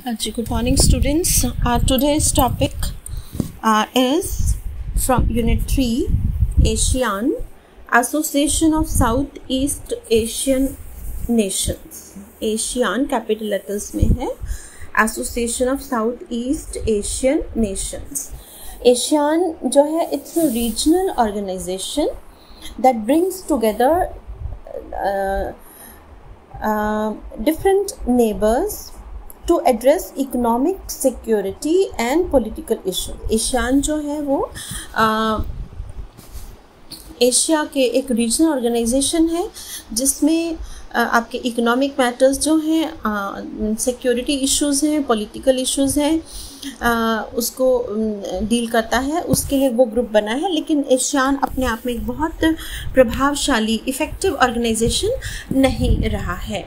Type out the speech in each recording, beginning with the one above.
Good morning, students. Today's topic is from Unit 3, ASEAN, Association of Southeast Asian Nations. ASEAN capital letters में है, Association of Southeast Asian Nations. ASEAN जो है, it's a regional organization that brings together different neighbors to address economic security and political issues. ASEAN जो है वो Asia के एक regional organisation है जिसमें आपके इकोनॉमिक मैटर्स जो हैं, सिक्योरिटी इश्यूज़ हैं, पॉलिटिकल इश्यूज़ हैं, उसको डील करता है. उसके लिए वो ग्रुप बना है. लेकिन एशियान अपने आप में एक बहुत प्रभावशाली इफ़ेक्टिव ऑर्गेनाइजेशन नहीं रहा है.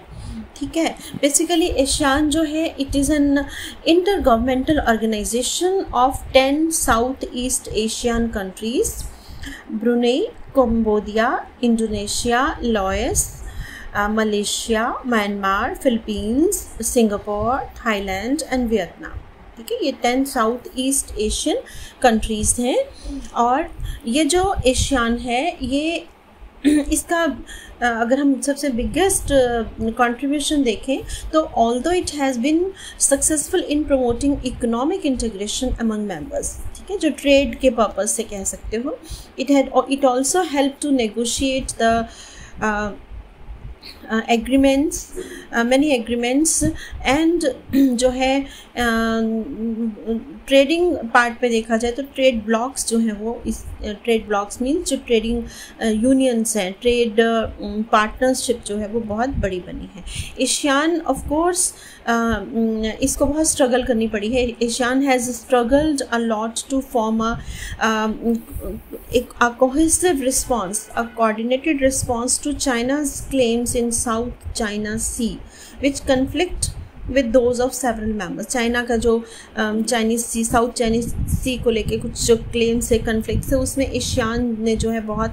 ठीक है. बेसिकली एशियान जो है, it is an intergovernmental organisation of 10 south east Asian countries: Brunei, Cambodia, Indonesia, Laos, Malaysia, Myanmar, Philippines, Singapore, Thailand and Vietnam. ठीक है. ये 10 साउथ ईस्ट एशियन कंट्रीज़ हैं. और ये जो एशियान है, ये इसका अगर हम सबसे बिगेस्ट कंट्रीब्यूशन देखें तो although it has been successful in promoting economic integration among members. ठीक है. जो ट्रेड के पर्पस से कह सकते हो, it also help to negotiate the agreements, many agreements. And जो है ट्रेडिंग पार्ट पे देखा जाए तो ट्रेड ब्लॉक्स जो हैं वो, इस ट्रेड ब्लॉक्स मीन्स जो ट्रेडिंग यूनियंस हैं, ट्रेड पार्टनरशिप जो है वो बहुत बड़ी बनी है. एशियान ऑफ कोर्स इसको बहुत स्ट्रगल करनी पड़ी है. ASEAN has struggled a lot to form a cohesive response, a coordinated response to China's claims in South China Sea, which conflict with those of several members. China का जो Chinese सी, south Chinese सी को लेके कुछ जो claims है, conflicts है, उसमें ASEAN ने जो है बहुत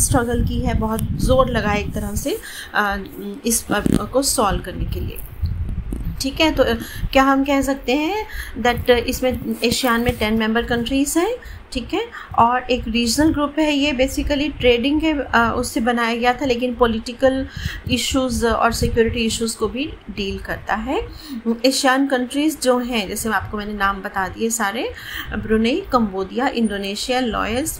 स्ट्रगल की है, बहुत ज़ोर लगाया एक तरह से इस को सॉल्व करने के लिए. ठीक है. तो क्या हम कह सकते हैं दैट इसमें एशियान में 10 मेंबर कंट्रीज़ हैं. ठीक है. और एक रीजनल ग्रुप है. ये बेसिकली ट्रेडिंग के उससे बनाया गया था, लेकिन पॉलिटिकल इश्यूज़ और सिक्योरिटी इश्यूज़ को भी डील करता है. एशियान कंट्रीज़ जो हैं, जैसे मैंने नाम बता दिए सारे: Brunei, Cambodia, Indonesia, Laos,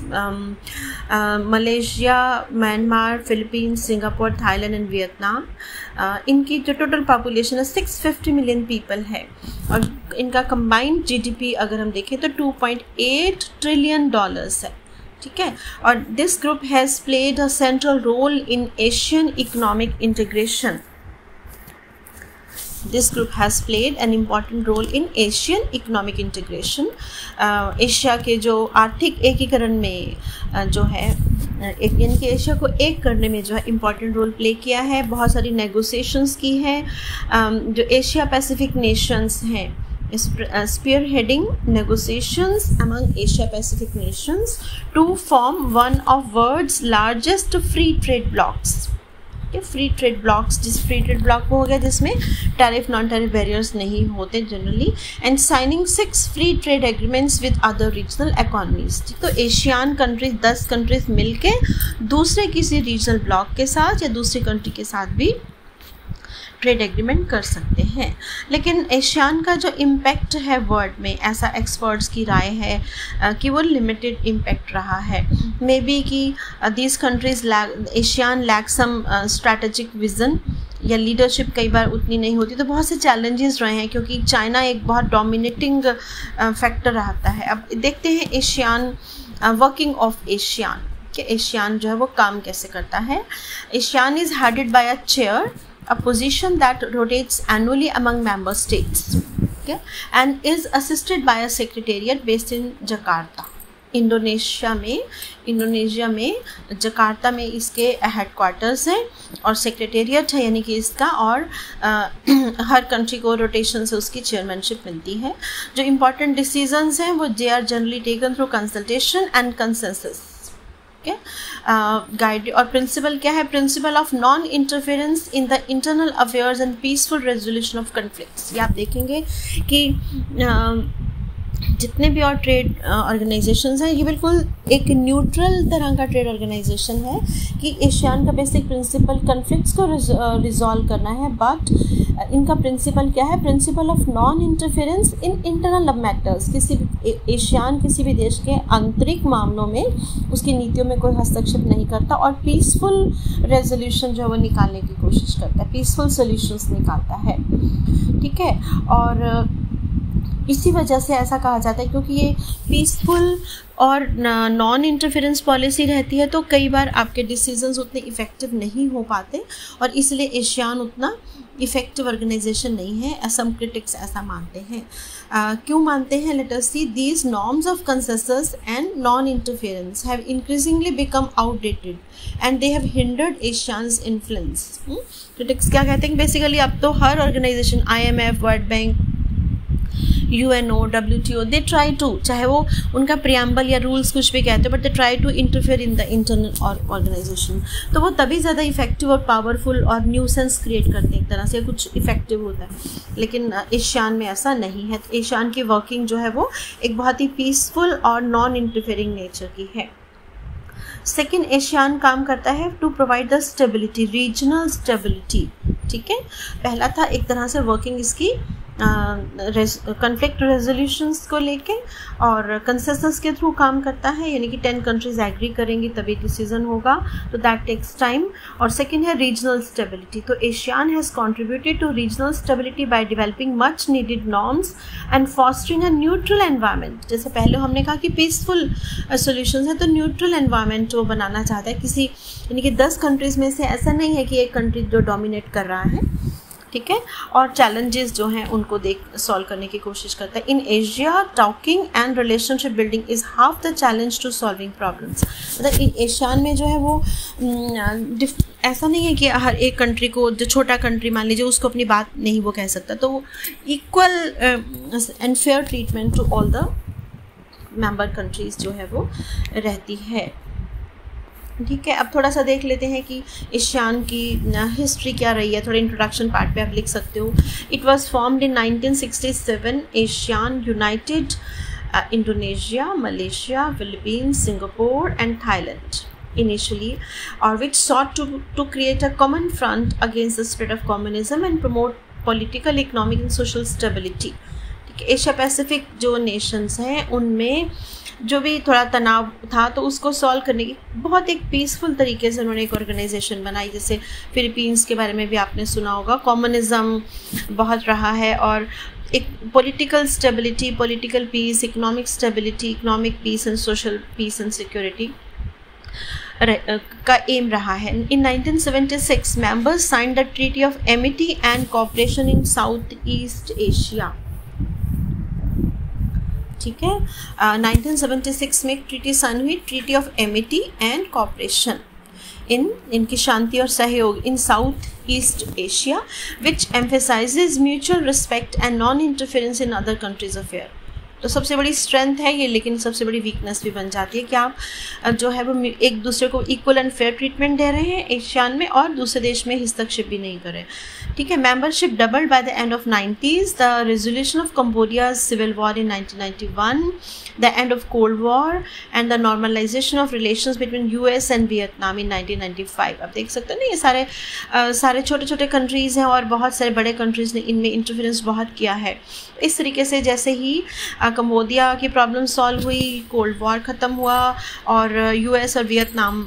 Malaysia, Myanmar, Philippines, Singapore, Thailand and Vietnam. इनकी जो टोटल पॉपुलेशन है 650 मिलियन पीपल है. और इनका कंबाइंड जीडीपी अगर हम देखें तो $2.8 ट्रिलियन है. ठीक है. और this group has played a central role in Asian economic integration. This group has played an important role in Asian economic integration. Asia के जो आर्थिक एकीकरण में जो है, यानी कि एशिया को एक करने में जो है इम्पॉर्टेंट रोल प्ले किया है. बहुत सारी नेगोशिएशंस की है. जो एशिया पैसिफिक नेशंस हैं, spearheading negotiations among Asia Pacific nations to form one of world's largest free trade blocks. Free trade blocks, जिस फ्री ट्रेड ब्लॉक हो गया जिसमें टैरिफ नॉन टैरिफ बैरियर्स नहीं होते generally. And signing 6 free trade agreements with other regional economies. तो ASEAN countries 10 countries मिलके दूसरे किसी रीजनल ब्लॉक के साथ या दूसरी कंट्री के साथ भी ट्रेड एग्रीमेंट कर सकते हैं. लेकिन एशियान का जो इम्पैक्ट है वर्ल्ड में, ऐसा एक्सपर्ट्स की राय है कि वो लिमिटेड इम्पैक्ट रहा है. मे बी कि these countries ASEAN lack some strategic vision या लीडरशिप कई बार उतनी नहीं होती. तो बहुत से चैलेंजेस रहे हैं क्योंकि चाइना एक बहुत डोमिनेटिंग फैक्टर रहता है. अब देखते हैं एशियान, वर्किंग ऑफ एशियान, कि एशियान जो है वो काम कैसे करता है. ASEAN is headed by a chair, a position that rotates annually among member states, okay, and is assisted by a secretariat based in Jakarta. Indonesia में जकार्ता में इसके हेडक्वार्टर्स हैं और सेक्रेटेरिएट है, यानी कि इसका, और हर कंट्री को रोटेशन से उसकी चेयरमैनशिप मिलती है. जो इम्पोर्टेंट डिसीजंस हैं वो they are generally taken through consultation and consensus. ठीक है। गाइड और प्रिंसिपल क्या है, principle of non interference in the internal affairs and peaceful resolution of conflicts. ये आप देखेंगे कि जितने भी और ट्रेड ऑर्गेनाइजेशंस हैं, ये बिल्कुल एक न्यूट्रल तरह का ट्रेड ऑर्गेनाइजेशन है कि एशियान का बेसिक प्रिंसिपल कन्फ्लिक्ट्स को रिजॉल्व करना है, बट इनका प्रिंसिपल क्या है, principle of non interference in internal matters. किसी एशियान किसी भी देश के आंतरिक मामलों में उसकी नीतियों में कोई हस्तक्षेप नहीं करता और पीसफुल रेजोल्यूशन जो है वो निकालने की कोशिश करता है, पीसफुल सोल्यूशंस निकालता है, ठीक है। और इसी वजह से ऐसा कहा जाता है क्योंकि ये पीसफुल और नॉन इंटरफेरेंस पॉलिसी रहती है, तो कई बार आपके डिसीजंस उतने इफ़ेक्टिव नहीं हो पाते और इसलिए एशियान उतना इफ़ेक्टिव ऑर्गेनाइजेशन नहीं है। सम क्रिटिक्स ऐसा मानते हैं। क्यों मानते हैं, let us see. These norms of consensus and non interference have increasingly become outdated and they have hindered ASEAN's influence. Critics क्या कहते हैं, बेसिकली अब तो हर organisation, IMF, world bank, UNO, WTO, they try to, चाहे वो उनका preamble या रूल्स कुछ भी कहते हैं, but they try to interfere in the internal organisation. तो वो तभी ज़्यादा इफेक्टिव और पावरफुल और न्यूसेंस क्रिएट करते हैं, एक तरह से कुछ इफेक्टिव होता है। लेकिन एशियान में ऐसा नहीं है। एशियान की वर्किंग जो है वो एक बहुत ही पीसफुल और नॉन इंटरफेयरिंग नेचर की है। सेकेंड, एशियान काम करता है to provide the stability, regional stability, ठीक है। पहला था एक तरह से वर्किंग इसकी कन्फ्लिक्ट रेजोल्यूशंस को लेके और कंसेंसस के थ्रू काम करता है, यानी कि 10 कंट्रीज एग्री करेंगी तभी डिसीजन होगा, तो दैट टेक्स टाइम। और सेकेंड है रीजनल स्टेबिलिटी। तो ASEAN has contributed to regional stability by developing much needed norms and fostering a neutral environment. जैसे पहले हमने कहा कि पीसफुल सोल्यूशंस है, तो न्यूट्रल एनवायरनमेंट वो बनाना चाहता है किसी, यानी कि 10 कंट्रीज़ में से ऐसा नहीं है कि एक कंट्री जो डोमिनेट कर रहा है, ठीक है। और चैलेंजेस जो हैं उनको सॉल्व करने की कोशिश करता है। In Asia talking and relationship building is half the challenge to solving problems. मतलब इन एशियान में जो है वो ऐसा नहीं है कि हर एक कंट्री को, जो छोटा कंट्री मान लीजिए उसको अपनी बात नहीं वो कह सकता, तो equal and fair treatment to all the member countries जो है वो रहती है, ठीक है। अब थोड़ा सा देख लेते हैं कि एशियान की हिस्ट्री क्या रही है। थोड़ा इंट्रोडक्शन पार्ट पे आप लिख सकते हो। It was formed in 1967। ASEAN united Indonesia, Malaysia, Philippines, Singapore and Thailand initially, or which sought to create a common front against the spread of communism and promote political, economic and social stability. Asia Pacific जो Nations हैं उनमें जो भी थोड़ा तनाव था तो उसको सॉल्व करने की बहुत एक पीसफुल तरीके से उन्होंने एक ऑर्गेनाइजेशन बनाई। जैसे फिलीपींस के बारे में भी आपने सुना होगा, कम्युनिज्म बहुत रहा है और एक political stability, political peace, economic stability, economic peace and social peace and security का एम रहा है। In 1976 members signed the treaty of amity and cooperation in South east Asia, ठीक है। 1976 में एक ट्रीटी साइन हुई, treaty of amity and cooperation इनकी शांति और सहयोग in South east Asia, which emphasises mutual respect and non interference in other countries affair. तो सबसे बड़ी स्ट्रेंथ है ये, लेकिन सबसे बड़ी वीकनेस भी बन जाती है कि आप जो है वो एक दूसरे को इक्वल एंड फेयर ट्रीटमेंट दे रहे हैं एशियान में और दूसरे देश में हस्तक्षेप भी नहीं कर रहे, ठीक है। Membership doubled by the end of 90s, the resolution of Cambodia's civil war in 1991, the end of Cold War and the normalization of relations between US and Vietnam in 1995। अब देख सकते हैं ना, ये सारे छोटे छोटे कंट्रीज़ हैं और बहुत सारे बड़े कंट्रीज़ ने इनमें इंटरफेरेंस बहुत किया है। इस तरीके से जैसे ही कंबोडिया की प्रॉब्लम सॉल्व हुई, कोल्ड वॉर ख़त्म हुआ और US और वियतनाम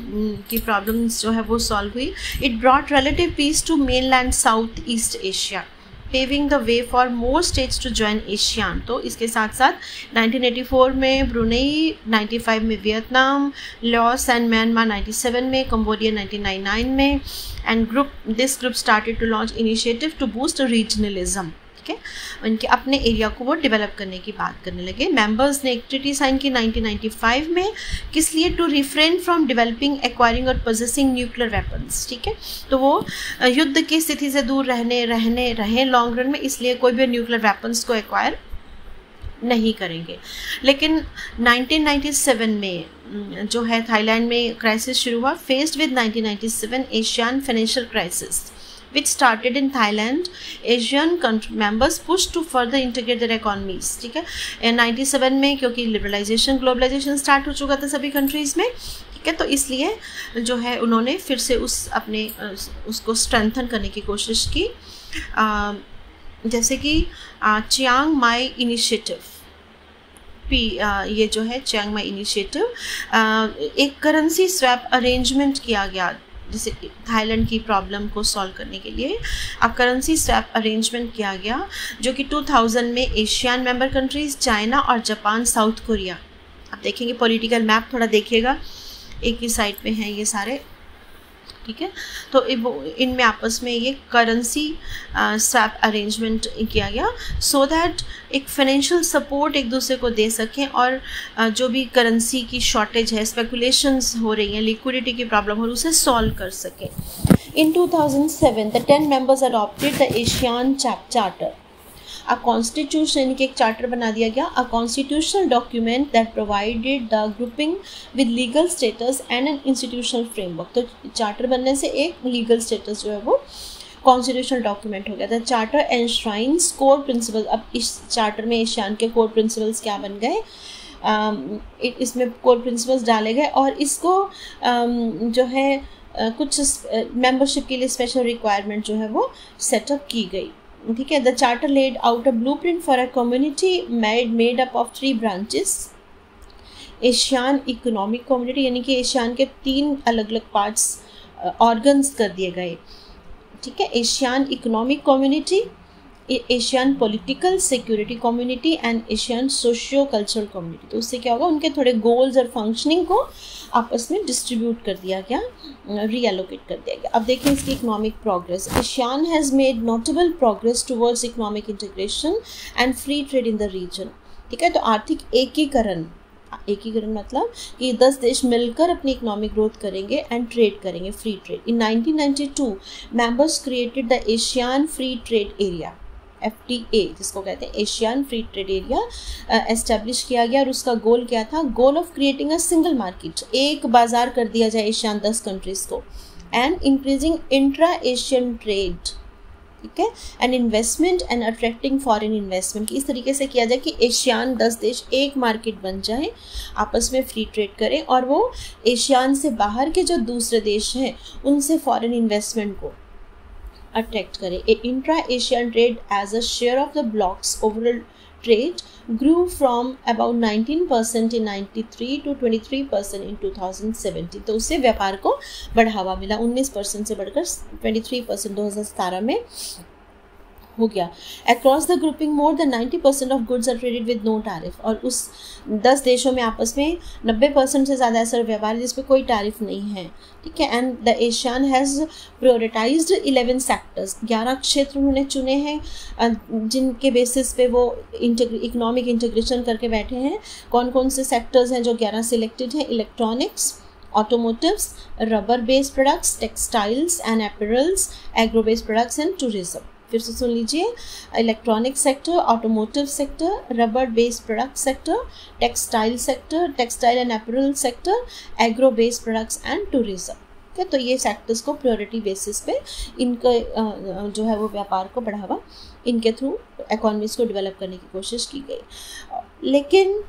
की प्रॉब्लम्स जो है वो सॉल्व हुई, it brought relative peace to mainland south east Asia, paving the way for more states to join ASEAN. तो इसके साथ साथ 1984 में ब्रुनेई, 95 में वियतनाम, लाओस एंड म्यांमार 97 में, कंबोडिया 1999 में, and this group started to launch initiative to boost regionalism, ठीक है। उनके अपने एरिया को वो डेवलप करने की बात करने लगे। मेंबर्स ने एक ट्रीटी साइन की 1995 में, किस लिए, to refrain from developing, acquiring और पोजेसिंग न्यूक्लियर वेपन्स, ठीक है। तो वो युद्ध की स्थिति से दूर रहे लॉन्ग रन में, इसलिए कोई भी न्यूक्लियर वेपन्स को एक्वायर नहीं करेंगे। लेकिन 1997 में जो है थाईलैंड में क्राइसिस शुरू हुआ। Faced with 1997 Asian financial crisis which started in Thailand, Asian members pushed to further integrate their economies। ठीक है, 97 में क्योंकि लिबरलाइजेशन ग्लोबलाइजेशन स्टार्ट हो चुका था सभी कंट्रीज़ में, ठीक है, तो इसलिए जो है उन्होंने फिर से उसको स्ट्रेंथन करने की कोशिश की। जैसे कि चियांग माई इनिशिएटिव, ये जो है चियांग माई इनिशिएटिव, एक करेंसी स्वैप अरेंजमेंट किया गया जैसे थाईलैंड की प्रॉब्लम को सॉल्व करने के लिए अब करेंसी स्वैप अरेंजमेंट किया गया, जो कि 2000 में एशियन मेंबर कंट्रीज़ चाइना और जापान, साउथ कोरिया, आप देखेंगे पॉलिटिकल मैप थोड़ा देखिएगा, एक ही साइड पे हैं ये सारे, ठीक है, तो इनमें आपस में ये करेंसी स्वैप अरेंजमेंट किया गया सो दैट एक फाइनेंशियल सपोर्ट एक दूसरे को दे सकें और जो भी करेंसी की शॉर्टेज है, स्पेकुलेशंस हो रही हैं, लिक्विडिटी की प्रॉब्लम हो रही है, उसे सॉल्व कर सकें। इन 2007 the 10 members adopted the Asian charter, a constitution, यानी कि एक चार्टर बना दिया गया, a constitutional document that provided the grouping with legal status and an institutional framework. तो चार्टर बनने से एक लीगल स्टेटस जो है वो कॉन्स्टिट्यूशनल डॉक्यूमेंट हो गया था। चार्टर एनश्राइन्स कोर प्रिंसिपल, अब इस चार्टर में एशियन के कोर प्रिंसिपल्स क्या बन गए, इसमें कोर प्रिंसिपल्स डाले गए और इसको जो है कुछ मेंबरशिप के लिए स्पेशल रिक्वायरमेंट जो है वो सेटअप की गई, ठीक है। The charter laid out a blueprint for a community made up of 3 branches, Asian economic community, यानी कि एशियन के 3 अलग अलग पार्ट्स ऑर्गन्स कर दिए गए, ठीक है, ASEAN economic community, Asian political security community and Asian socio cultural community. तो उससे क्या होगा, उनके थोड़े गोल्स और फंक्शनिंग को आपस में डिस्ट्रीब्यूट कर दिया गया, रीएलोकेट कर दिया गया। अब देखें इसकी economic progress. ASEAN has made notable progress towards economic integration and free trade in the region, ठीक है। तो आर्थिक एकीकरण मतलब कि 10 देश मिलकर अपनी इकोनॉमिक ग्रोथ करेंगे एंड ट्रेड करेंगे, free trade. In 1992 members created the Asian free trade area, FTA जिसको कहते हैं Asian free trade area, establish किया गया और उसका गोल क्या था, goal of creating a single market, एक बाजार कर दिया जाए एशियन 10 कंट्रीज़ को, and increasing intra ASEAN trade, ठीक है, and investment and attracting foreign investment, इस तरीके से किया जाए कि एशियन 10 देश एक मार्केट बन जाए, आपस में फ्री ट्रेड करें और वो एशियन से बाहर के जो दूसरे देश हैं उनसे फॉरेन इन्वेस्टमेंट को अट्रैक्ट करें। Intra ASEAN trade as a share of the bloc's overall trade grew from about 19% in 93 to 23% in 2017। तो उससे व्यापार को बढ़ावा मिला, 19% से बढ़कर 23% 2017 में हो गया। Across the grouping more than 90% of goods are traded with no tariff, और उस 10 देशों में आपस में 90% से ज़्यादा ऐसा व्यापार है जिस पे कोई टैरिफ नहीं है, ठीक है। And the Asian has prioritised 11 sectors, 11 क्षेत्र उन्होंने चुने हैं जिनके बेसिस पे वो इकोनॉमिक इंटीग्रेशन करके बैठे हैं। कौन कौन से सेक्टर्स हैं जो 11 सिलेक्टेड हैं, electronics, automotives, rubber based products, textiles and apparels, agro based products and tourism. फिर से सुन लीजिए, electronic sector, automotive sector, rubber based product sector, textile sector, textile and apparel sector, agro based products and tourism, ठीक है। तो ये sectors को priority basis पे इनका जो है वो व्यापार को बढ़ावा, इनके थ्रू इकोनॉमीज को डेवलप करने की कोशिश की गई। लेकिन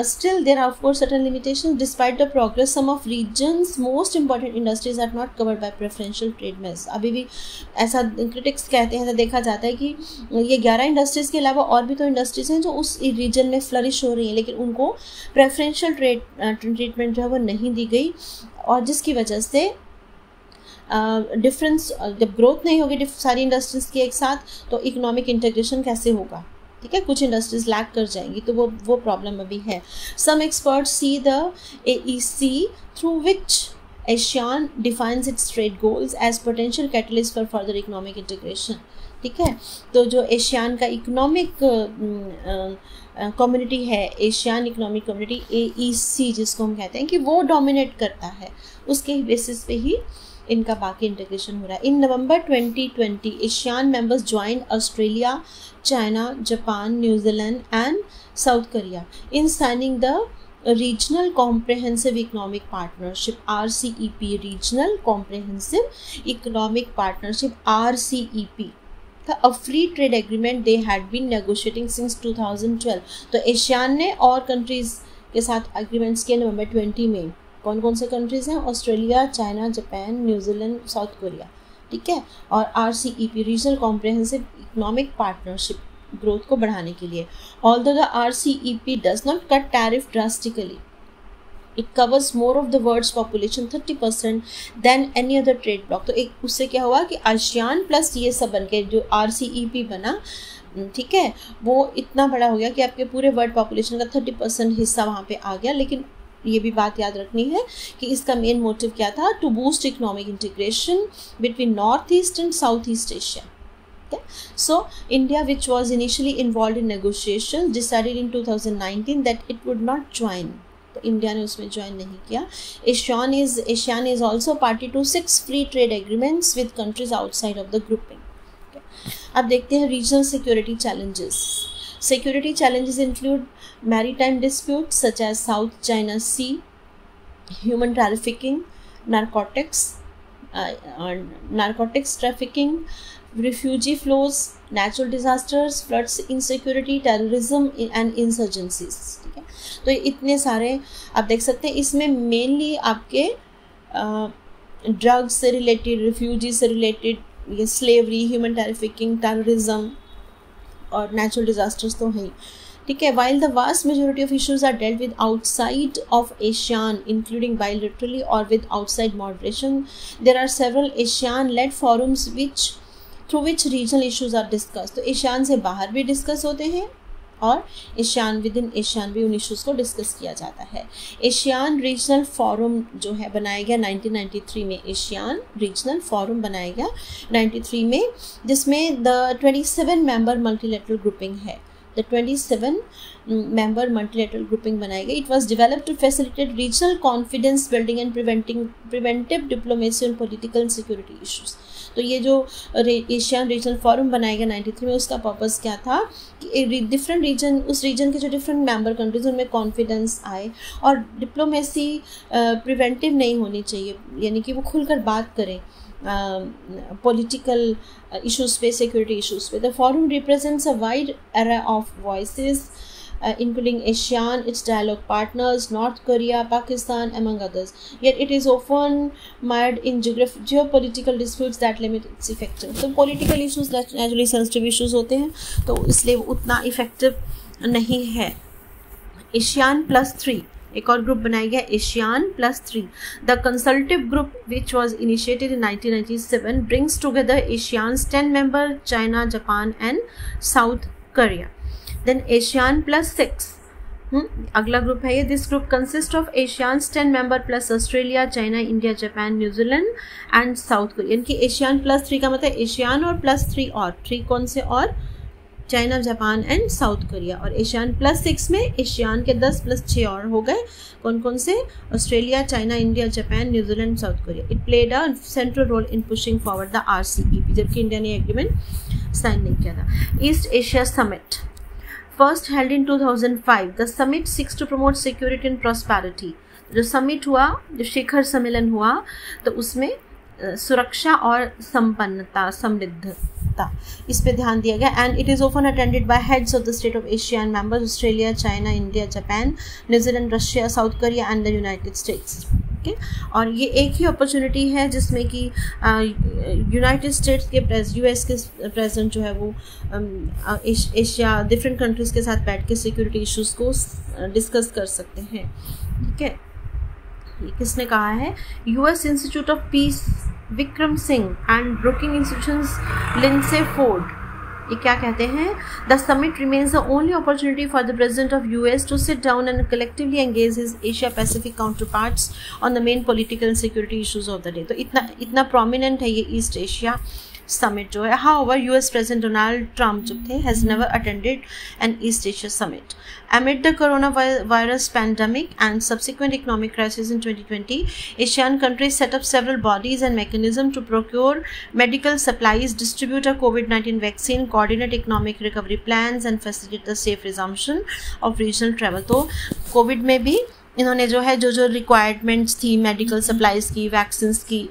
still there are of course certain limitations. Despite the progress, some of regions most important industries are not covered by preferential trade measures। अभी भी ऐसा क्रिटिक्स कहते हैं, देखा जाता है कि ये 11 इंडस्ट्रीज़ के अलावा और भी तो इंडस्ट्रीज़ हैं जो उस रीजन में फ्लरिश हो रही हैं, लेकिन उनको प्रेफरेंशियल ट्रीटमेंट जो है वो नहीं दी गई, और जिसकी वजह से डिफरेंस, जब ग्रोथ नहीं होगी सारी इंडस्ट्रीज़ की एक साथ, तो इकोनॉमिक इंटीग्रेशन कैसे होगा, ठीक है। कुछ इंडस्ट्रीज लैक कर जाएंगी, तो वो प्रॉब्लम अभी है। Some experts see the AEC through which ASEAN defines its trade goals as potential catalyst for further economic integration, ठीक है। तो जो एशियन का इकोनॉमिक कम्युनिटी है, एशियन इकोनॉमिक कम्युनिटी AEC जिसको हम कहते हैं, कि वो डोमिनेट करता है, उसके बेसिस पे ही इनका बाकी इंटीग्रेशन हो रहा है। In November 2020 ASEAN members join Australia, China, Japan, New Zealand and South Korea in signing the Regional Comprehensive Economic Partnership RCEP, Regional Comprehensive Economic Partnership RCEP, a free trade agreement they had been negotiating since 2012। तो ASEAN ने और countries के साथ agreements किए नवंबर 20 में। कौन कौन से कंट्रीज हैं? Australia, China, Japan, New Zealand, South Korea, ठीक है। और RCEP regional comprehensive economic partnership growth को बढ़ाने के लिए। Although the RCEP does not cut tariff drastically, it covers more of the world's population 30% than any other trade bloc। तो एक उससे क्या हुआ कि आसियान प्लस ये सब बन के जो RCEP बना, ठीक है, वो इतना बड़ा हो गया कि आपके पूरे वर्ल्ड पॉपुलेशन का 30% हिस्सा वहाँ पे आ गया। लेकिन ये भी बात याद रखनी है कि इसका मेन मोटिव क्या था? To boost economic integration between north east and south east Asia. So India, which was initially involved in negotiations, decided in 2019 that it would not join। तो इंडिया ने उसमें ज्वाइन नहीं किया। ASEAN is also party to 6 free trade agreements with countries outside of the grouping. अब देखते हैं regional security challenges. Security challenges include maritime dispute such as South China Sea, human trafficking, narcotics trafficking, refugee flows, natural disasters, floods, insecurity, terrorism and insurgencies। ठीक है, तो इतने सारे आप देख सकते हैं। इसमें मेनली आपके ड्रग्स से रिलेटेड, रिफ्यूजी से रिलेटेड, ये स्लेवरी, ह्यूमन ट्रैफिकिंग, टेररिज्म और नेचुरल डिजास्टर्स तो हैं। ठीक है, while the vast majority of issues are dealt with outside of ASEAN, including bilaterally or with outside moderation, there are several ASEAN-led forums through which regional issues are discussed। तो ASEAN से बाहर भी discuss होते हैं और ASEAN with in ASEAN भी उन issues को डिस्कस किया जाता है। एशियान रीजनल फोरम जो है बनाया गया 1993 में। एशियान रीजनल फोरम बनाया गया 93 में, जिसमें द 27 मेंबर मल्टीलेटरल ग्रुपिंग है। The 27 member multilateral grouping बनाई गई। It was developed to facilitate regional confidence building and preventive diplomacy on political and security issues। तो ये जो एशियन रीजनल फोरम बनाया गया 93 में, उसका पर्पस क्या था कि डिफरेंट रीजन, उस रीजन के जो डिफरेंट मेंबर कंट्रीज उनमें कॉन्फिडेंस आए और डिप्लोमेसी प्रिवेंटिव नहीं होनी चाहिए, यानी कि वो खुलकर बात करें political issues पे, security issues पे। The forum represents a wide array of voices including ASEAN, its dialogue partners, North Korea, Pakistan, among others. Yet it is often mired in geopolitical disputes that limit its effectiveness। तो political issues naturally sensitive issues होते हैं, तो इसलिए उतना effective नहीं है। ASEAN +3 एक और ग्रुप बनाया गया, ASEAN +3। The consultative group which was initiated in 1997 brings together ASEAN's 10 member, China, Japan and South Korea. Then ASEAN +6 अगला ग्रुप है ये। This group consist of ASEAN's 10 member plus Australia, China, India, Japan, New Zealand and South Korea. यानी कि ASEAN +3 का मतलब ASEAN और +3 और 3 कौन से? और China, Japan and South Korea. और एशियान +6 में एशियान के 10 + 6 और हो गए। कौन कौन से? Australia, China, India, Japan, New Zealand, South Korea. It played a central role in pushing forward the RCEP, जबकि इंडिया ने एग्रीमेंट साइन नहीं किया था। East Asia summit first held in 2005। The summit seeks to promote security and prosperity. जो summit हुआ, जो शिखर सम्मेलन हुआ, तो उसमें सुरक्षा और संपन्नता, समृद्धता, इस पे ध्यान दिया गया। And it is often attended by heads of the state of Asian members, Australia, China, India, Japan, New Zealand, Russia, south Korea and the United states. Okay, और ये एक ही अपॉर्चुनिटी है जिसमें कि यूनाइटेड स्टेट्स के US के प्रेसिडेंट जो है वो एशिया डिफरेंट कंट्रीज़ के साथ बैठ के सिक्योरिटी इश्यूज़ को डिस्कस कर सकते हैं। ठीक है, किसने कहा है? US institute of peace Vikram Singh and Brooking institutions Lindsey Ford. ये क्या कहते हैं? The summit remains the only opportunity for the president of US to sit down and collectively engage his Asia Pacific counterparts on the main political and security issues of the day. तो इतना prominent है ये east Asia summit जो है. However, US President Donald Trump जो थे has never attended an East Asia summit. Amid the coronavirus pandemic and subsequent economic crisis in 2020, ASEAN countries set up several bodies and mechanisms to procure medical supplies, distribute a COVID-19 vaccine, coordinate economic recovery plans and facilitate the safe resumption of regional travel. तो Covid में भी इन्होंने जो है जो requirements थी medical supplies की, vaccine की,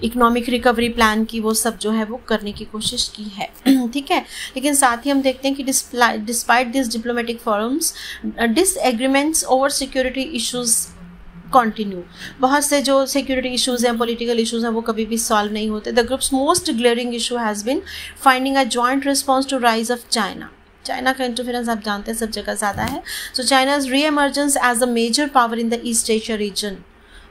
इकोनॉमिक रिकवरी प्लान की, वो सब जो है वो करने की कोशिश की है. ठीक है. लेकिन साथ ही हम देखते हैं कि despite this diplomatic forums, disagreements over security issues continue. बहुत से जो सिक्योरिटी इश्यूज हैं, पॉलिटिकल इश्यूज हैं, वो कभी भी सॉल्व नहीं होते. The group's most glaring issue has been finding a joint response to rise of China. China का इंटरफेरेंस आप जानते हैं सब जगह ज़्यादा है. So China's re emergence as a major power in the east Asia region.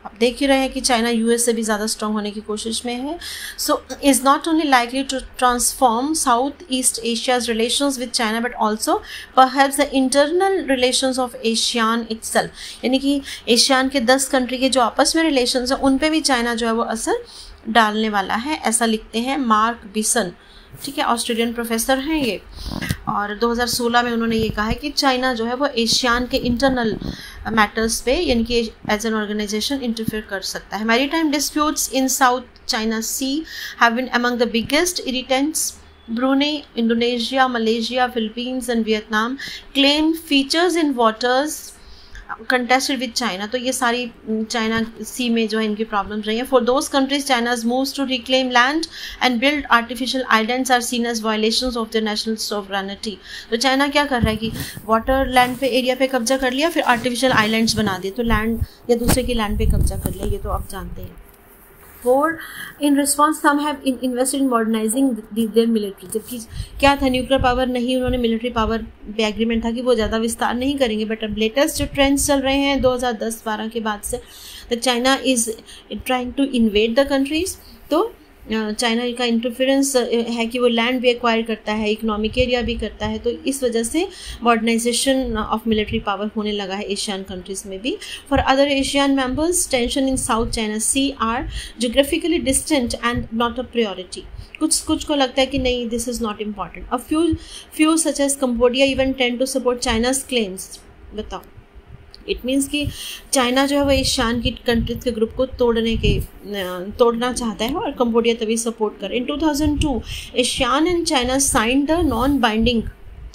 आप देख ही रहे हैं कि चाइना यूएस से भी ज़्यादा स्ट्रॉन्ग होने की कोशिश में है. So is not only likely to transform south east Asia's relations with China but also perhaps the internal relations of ASEAN itself. यानी कि एशियान के 10 कंट्री के जो आपस में रिलेशंस हैं उन पे भी चाइना जो है वो असर डालने वाला है, ऐसा लिखते हैं मार्क बिसन. ठीक है. ऑस्ट्रेलियन प्रोफेसर हैं ये, और 2016 में उन्होंने ये कहा है कि चाइना जो है वो एशियान के इंटरनल मैटर्स पे यानी कि एज एन ऑर्गेनाइजेशन इंटरफेयर कर सकता है. Maritime disputes in South China Sea have been among the biggest irritants. Brunei, Indonesia, Malaysia, Philippines and Vietnam claim features in waters contested with China. तो ये सारी China सी में जो है इनकी प्रॉब्लम्स रही हैं. For those countries China's moves to reclaim land and build artificial islands are seen as violations of the national sovereignty. तो चाइना क्या कर रहा है कि वाटर लैंड पे एरिया पे कब्जा कर लिया, फिर आर्टिफिशियल आइलैंड्स बना दिए, तो लैंड या दूसरे की लैंड पे कब्जा कर लिया. ये तो आप जानते हैं. For in response some have invested in modernizing their military. जबकि क्या था, न्यूक्लियर पावर नहीं, उन्होंने मिलिट्री पावर पे एग्रीमेंट था कि वो ज़्यादा विस्तार नहीं करेंगे. बट अब लेटेस्ट जो ट्रेंड्स चल रहे हैं 2010-12 के बाद से, the China is trying to invade the countries. तो चाइना का इंटरफेरेंस है कि वो लैंड भी एक्वायर करता है, इकोनॉमिक एरिया भी करता है. तो इस वजह से मॉडर्नाइजेशन ऑफ मिलिट्री पावर होने लगा है एशियन कंट्रीज में भी. For other ASEAN members tension in South China Sea are geographically distant and not a priority. कुछ को लगता है कि नहीं, this is not important. A few such as Cambodia even tend to support China's claims. बताओ, it means कि China जो है वो एशियान की कंट्रीज के ग्रुप को तोड़ना चाहता है और कंबोडिया तभी सपोर्ट करे. In 2002 ASEAN and China signed the non binding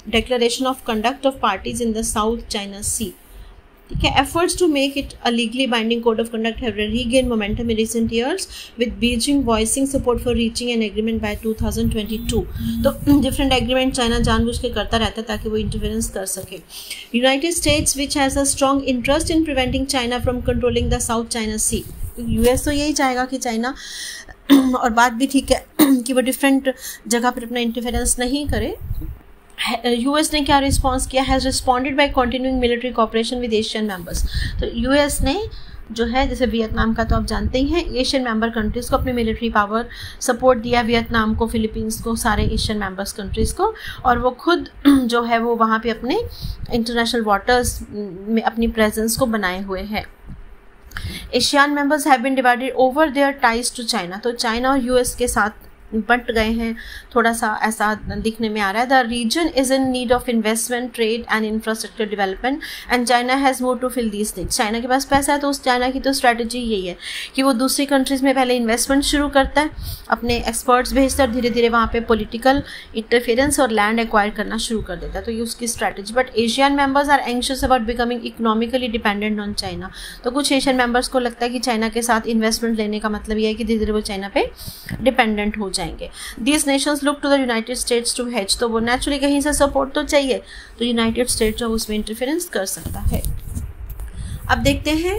declaration of conduct of parties in the South China Sea. ठीक है. Efforts to make it a legally binding code of conduct have regain momentum in recent years with Beijing voicing support for reaching an agreement by 2022. तो different agreement China जानबूझ के करता रहता है ताकि वो इंटरफेरेंस कर सके. United States which has a strong interest in preventing China from controlling the South China Sea. US तो यही चाहेगा कि चाइना, और बात भी ठीक है कि वो डिफरेंट जगह पर अपना इंटरफेरेंस नहीं करे. यूएस ने क्या रिस्पॉन्स किया, has responded by continuing military cooperation with ASEAN members. तो यूएस ने जो है, जैसे वियतनाम का तो आप जानते ही हैं, एशियन मेंबर कंट्रीज़ को अपनी मिलिट्री पावर सपोर्ट दिया, वियतनाम को, फिलीपींस को, सारे एशियन मेंबर्स कंट्रीज़ को. और वो खुद जो है वो वहाँ पे अपने इंटरनेशनल वाटर्स में अपनी प्रेजेंस को बनाए हुए हैं. ASEAN members have been divided over their ties to China. तो चाइना और यूएस के साथ बट गए हैं, थोड़ा सा ऐसा दिखने में आ रहा है. The region is in need of investment, trade and infrastructure development and China has more to fill these needs. China के पास पैसा है तो उस चाइना की तो स्ट्रैटेजी यही है कि वो दूसरी कंट्रीज़ में पहले इन्वेस्टमेंट शुरू करता है, अपने एक्सपर्ट्स भेजता है और धीरे धीरे वहाँ पे पॉलिटिकल इंटरफेरेंस और लैंड एक्वायर करना शुरू कर देता है. तो ये उसकी strategy. But ASEAN members are anxious about becoming economically dependent on China. तो कुछ एशियन मेंबर्स को लगता है कि चाइना के साथ इन्वेस्टमेंट लेने का मतलब ये है कि धीरे धीरे वो चाइना पे डिपेंडेंट हो जाएंगे. These nations look to the United States to hedge. तो वो नेचुरली कहीं से सपोर्ट तो चाहिए, तो यूनाइटेड स्टेट्स जो उसमें इंटरफेरेंस कर सकता है. अब देखते हैं